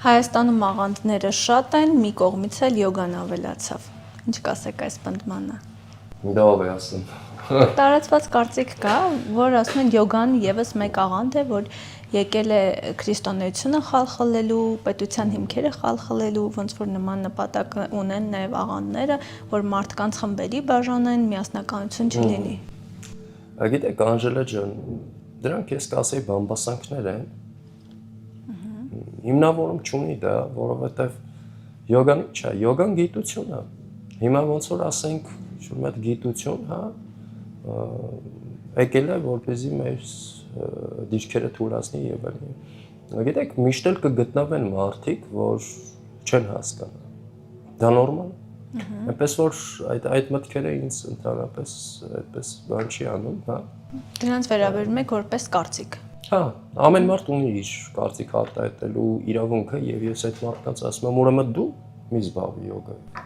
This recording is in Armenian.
Հայաստանում աղանդները շատ են, մի կողմից էլ յոգան ավելացավ։ Ինչ կասեք այս պնդմանը։ Դա ով է ասում։ Տարածված կարծիք կա, որ ասում են յոգան եւս մեկ աղանդ է, որ եկել է քրիստոնեությունը խալխլելու, պետության հիմքերը խալխլելու, ոնց որ նման նպատակ ունեն նաեւ աղանդները, որ մարդկանց խմբերի բաժանեն, միասնականություն չլինի։ Գիտեք, Անժելա ջան, դրանք ես կասեի բամբասանքներ են։ Հիմնավորում չունի դա, որովհետեւ յոգան չէ, յոգան գիտություն է։ Հիմա ոնց որ ասենք, շուտ մեծ գիտություն, հա, եկել է որպեսզի մեր դիրքերը թույլատնի եւ այլն։ Գիտեք, միշտ էլ կգտնվեն մարդիկ, որ չեն հասկանա։ Դա նորմալ է։ Այնպես որ այդ մտքերը ինձ ընդհանրապես այդպես բան չի անում, հա։ Դրանց վերաբերում եք որպես կարծիք։ Հա, ամեն մարդ ունի իր կարծիք արտահայտելու իրավունքը եւ ես այդ մարդկանց ասում եմ, ուրեմն դու մի զբաղվի յոգայով։